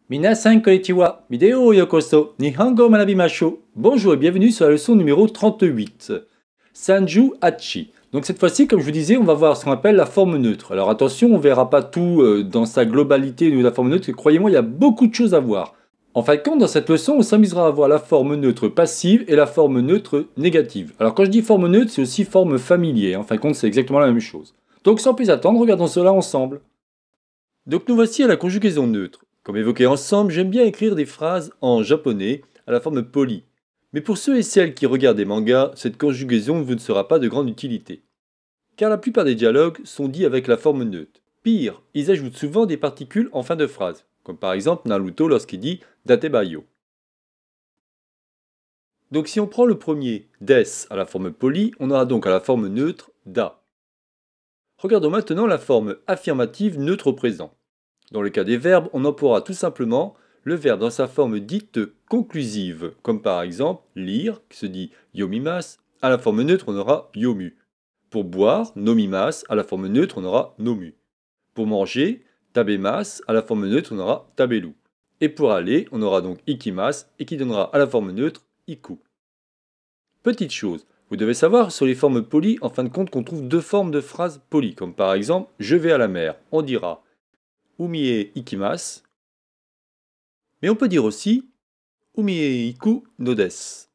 Minasan konnichiwa, vidéo yokoso, Nihongo manabimashou. Bonjour et bienvenue sur la leçon numéro 38. Sanju Hachi. Donc cette fois-ci, comme je vous disais, on va voir ce qu'on appelle la forme neutre. Alors attention, on ne verra pas tout dans sa globalité de la forme neutre, croyez-moi, il y a beaucoup de choses à voir. En fin de compte, dans cette leçon, on s'amusera à voir la forme neutre passive et la forme neutre négative. Alors quand je dis forme neutre, c'est aussi forme familière. En fin de compte, c'est exactement la même chose. Donc sans plus attendre, regardons cela ensemble. Donc nous voici à la conjugaison neutre. Comme évoqué ensemble, j'aime bien écrire des phrases en japonais à la forme polie. Mais pour ceux et celles qui regardent des mangas, cette conjugaison vous ne sera pas de grande utilité. Car la plupart des dialogues sont dits avec la forme neutre. Pire, ils ajoutent souvent des particules en fin de phrase, comme par exemple Naruto lorsqu'il dit Datebayo. Donc si on prend le premier, des, à la forme polie, on aura donc à la forme neutre da. Regardons maintenant la forme affirmative neutre au présent. Dans le cas des verbes, on emploiera tout simplement le verbe dans sa forme dite conclusive, comme par exemple lire, qui se dit yomimasu, à la forme neutre on aura yomu. Pour boire, nomimasu, à la forme neutre on aura nomu. Pour manger, tabemasu, à la forme neutre on aura tabelu. Et pour aller, on aura donc ikimasu, et qui donnera à la forme neutre iku. Petite chose, vous devez savoir sur les formes polies, en fin de compte, qu'on trouve deux formes de phrases polies, comme par exemple je vais à la mer, on dira Umie ikimasu. Mais on peut dire aussi Umie iku no desu.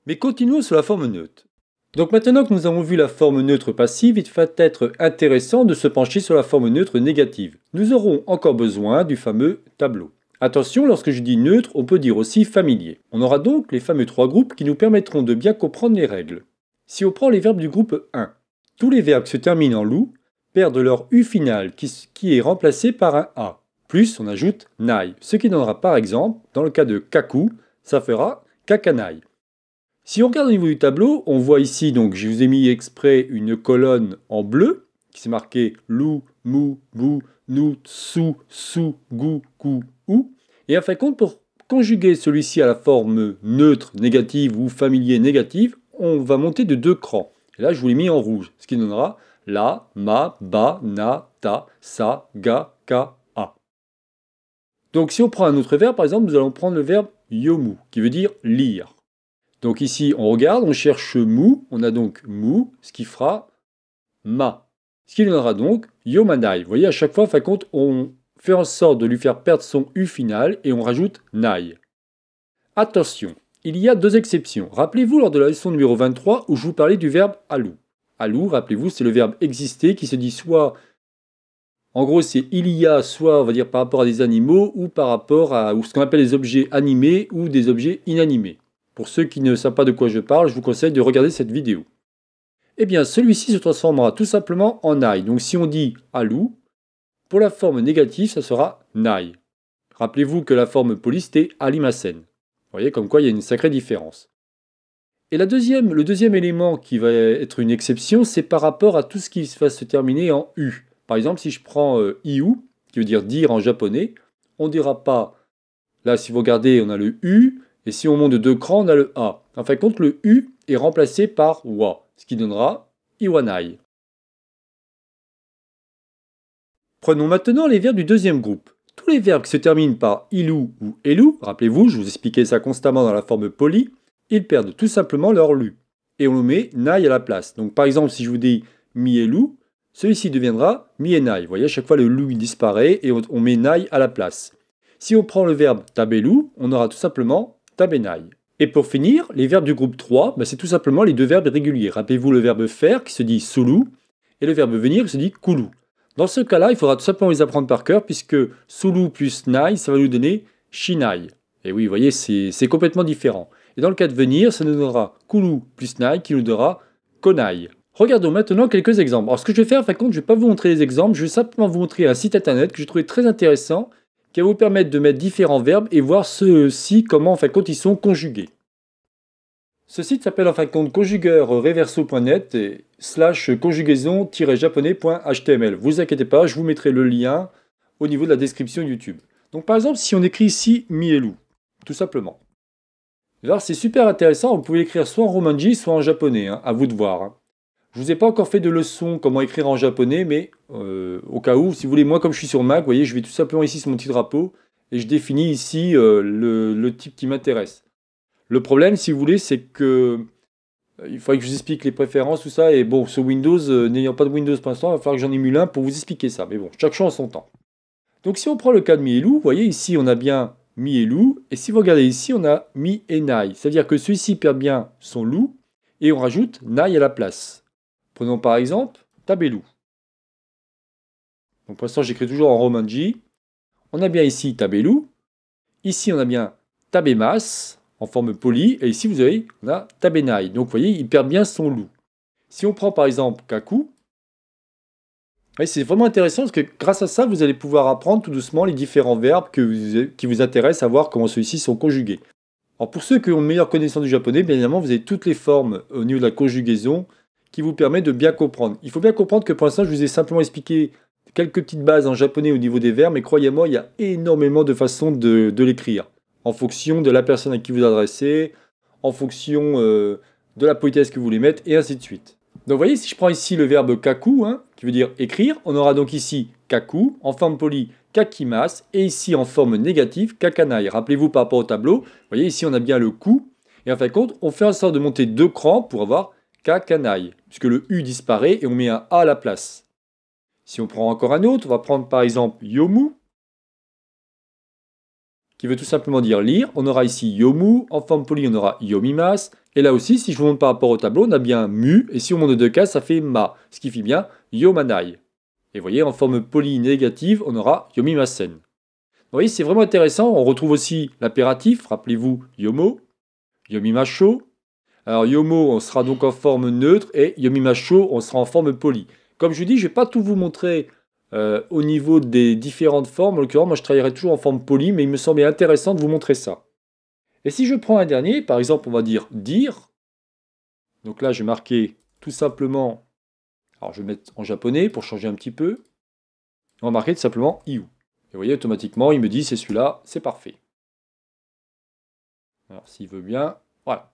Mais continuons sur la forme neutre. Donc maintenant que nous avons vu la forme neutre passive, il va être intéressant de se pencher sur la forme neutre négative. Nous aurons encore besoin du fameux tableau. Attention, lorsque je dis neutre, on peut dire aussi familier. On aura donc les fameux trois groupes qui nous permettront de bien comprendre les règles. Si on prend les verbes du groupe 1, tous les verbes qui se terminent en lou perdent leur U final qui est remplacé par un A. Plus on ajoute nai, ce qui donnera par exemple, dans le cas de kaku, ça fera kakanai. Si on regarde au niveau du tableau, on voit ici, donc je vous ai mis exprès une colonne en bleu, qui s'est marqué lou, mou, bou, nou, sou, sou, gou, kou, ou. Et en fin de compte, pour conjuguer celui-ci à la forme neutre négative ou familier négative, on va monter de 2 crans. Et là, je vous l'ai mis en rouge, ce qui donnera la, ma, ba, na, ta, sa, ga, ka, a. Donc si on prend un autre verbe, par exemple, nous allons prendre le verbe yomu, qui veut dire lire. Donc ici, on regarde, on cherche mou, on a donc mou, ce qui fera ma. Ce qui donnera donc yomanai. Vous voyez, à chaque fois, en fin de compte, on fait en sorte de lui faire perdre son U final et on rajoute nai. Attention, il y a deux exceptions. Rappelez-vous lors de la leçon numéro 23 où je vous parlais du verbe alu. Alu, rappelez-vous, c'est le verbe exister qui se dit soit, en gros c'est il y a, soit on va dire par rapport à des animaux ou par rapport à ce qu'on appelle des objets animés ou des objets inanimés. Pour ceux qui ne savent pas de quoi je parle, je vous conseille de regarder cette vidéo. Eh bien, celui-ci se transformera tout simplement en ai. Donc si on dit alu, pour la forme négative, ça sera nai. Rappelez-vous que la forme polie c'était alimasen. Vous voyez comme quoi il y a une sacrée différence. Et le deuxième élément qui va être une exception, c'est par rapport à tout ce qui va se terminer en U. Par exemple, si je prends iu, qui veut dire dire en japonais, on ne dira pas, là si vous regardez, on a le U, et si on monte de 2 crans, on a le A. En fin de compte, le U est remplacé par wa, ce qui donnera iwanai. Prenons maintenant les verbes du deuxième groupe. Tous les verbes qui se terminent par ilu ou elu, rappelez-vous, je vous expliquais ça constamment dans la forme polie, ils perdent tout simplement leur lu. Et on met nai à la place. Donc par exemple, si je vous dis mielu, celui-ci deviendra mienai. Vous voyez, à chaque fois le lu disparaît et on met nai à la place. Si on prend le verbe tabelu, on aura tout simplement tabenai. Et pour finir, les verbes du groupe 3, c'est tout simplement les deux verbes réguliers. Rappelez-vous le verbe faire qui se dit sulu et le verbe venir qui se dit kulu. Dans ce cas-là, il faudra tout simplement les apprendre par cœur puisque sulu plus nai, ça va nous donner shinai. Et oui, vous voyez, c'est complètement différent. Et dans le cas de venir, ça nous donnera kulu plus nai qui nous donnera konai. Regardons maintenant quelques exemples. Alors ce que je vais faire, en fin de compte, je ne vais pas vous montrer les exemples, je vais simplement vous montrer un site internet que j'ai trouvé très intéressant qui va vous permettre de mettre différents verbes et voir ceux-ci, comment en fin de compte ils sont conjugués. Ce site s'appelle en fin de compte conjugueurreverso.net et /conjugaison-japonais.html. Vous inquiétez pas, je vous mettrai le lien au niveau de la description YouTube. Donc par exemple, si on écrit ici mielu, tout simplement. Alors c'est super intéressant, vous pouvez l'écrire soit en romanji, soit en japonais, à vous de voir. Je vous ai pas encore fait de leçon comment écrire en japonais, mais au cas où, si vous voulez, moi comme je suis sur Mac, vous voyez, je vais tout simplement ici sur mon petit drapeau, et je définis ici le type qui m'intéresse. Le problème, si vous voulez, c'est que il faudrait que je vous explique les préférences, tout ça, et bon, sur Windows, n'ayant pas de Windows pour l'instant, il va falloir que j'en émule un pour vous expliquer ça, mais bon, chaque chose en son temps. Donc si on prend le cas de Mielu, vous voyez ici on a bien Mielu, et si vous regardez ici on a Mi et Nai, c'est-à-dire que celui-ci perd bien son loup, et on rajoute Nai à la place. Prenons par exemple Tabelou. Donc pour l'instant j'écris toujours en Romanji. On a bien ici Tabelou, ici on a bien Tabemas, en forme polie, et ici vous avez, on a Tabenai. Donc vous voyez, il perd bien son loup. Si on prend par exemple Kaku, c'est vraiment intéressant parce que grâce à ça, vous allez pouvoir apprendre tout doucement les différents verbes qui vous intéressent à voir comment ceux-ci sont conjugués. Alors pour ceux qui ont une meilleure connaissance du japonais, bien évidemment, vous avez toutes les formes au niveau de la conjugaison qui vous permettent de bien comprendre. Il faut bien comprendre que pour l'instant, je vous ai simplement expliqué quelques petites bases en japonais au niveau des verbes, mais croyez-moi, il y a énormément de façons de l'écrire, en fonction de la personne à qui vous adressez, en fonction de la politesse que vous voulez mettre, et ainsi de suite. Donc vous voyez, si je prends ici le verbe kaku, qui veut dire écrire, on aura donc ici kaku, en forme polie kakimas, et ici en forme négative kakanai. Rappelez-vous par rapport au tableau, vous voyez ici on a bien le ku, et en fin de compte, on fait en sorte de monter 2 crans pour avoir kakanai, puisque le u disparaît et on met un a à la place. Si on prend encore un autre, on va prendre par exemple yomu, qui veut tout simplement dire lire. On aura ici yomu, en forme polie on aura yomimas, et là aussi, si je vous montre par rapport au tableau, on a bien mu, et si on monte de 2 cases, ça fait ma, ce qui fait bien yomanai. Et vous voyez, en forme polie négative, on aura yomimasen. Vous voyez, c'est vraiment intéressant. On retrouve aussi l'impératif, rappelez-vous, yomo, yomimasho. Alors yomo, on sera donc en forme neutre, et yomimasho, on sera en forme polie. Comme je vous dis, je ne vais pas tout vous montrer au niveau des différentes formes. En l'occurrence, moi je travaillerai toujours en forme polie, mais il me semblait intéressant de vous montrer ça. Et si je prends un dernier, par exemple, on va dire dire. Donc là, je vais marquer tout simplement, alors je vais mettre en japonais pour changer un petit peu. On va marquer tout simplement iu. Et vous voyez, automatiquement, il me dit c'est celui-là, c'est parfait. Alors s'il veut bien, voilà.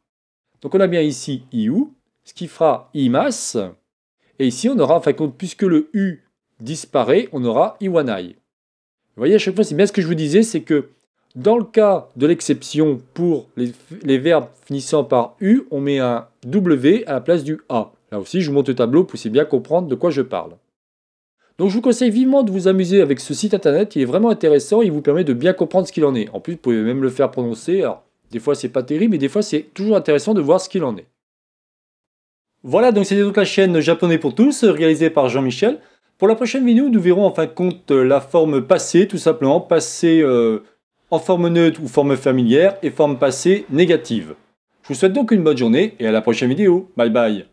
Donc on a bien ici iu, ce qui fera imas. Et ici, on aura, en fin de compte, puisque le u disparaît, on aura iwanai. Vous voyez, à chaque fois, c'est bien ce que je vous disais, c'est que dans le cas de l'exception pour les verbes finissant par U, on met un W à la place du A. Là aussi, je vous montre le tableau pour bien comprendre de quoi je parle. Donc je vous conseille vivement de vous amuser avec ce site internet, il est vraiment intéressant, il vous permet de bien comprendre ce qu'il en est. En plus, vous pouvez même le faire prononcer, alors des fois c'est pas terrible, mais des fois c'est toujours intéressant de voir ce qu'il en est. Voilà, donc c'était donc la chaîne Japonais pour tous, réalisée par Jean-Michel. Pour la prochaine vidéo, nous verrons en fin de compte la forme passée, tout simplement, passée en forme neutre ou forme familière, et forme passée négative. Je vous souhaite donc une bonne journée, et à la prochaine vidéo. Bye bye.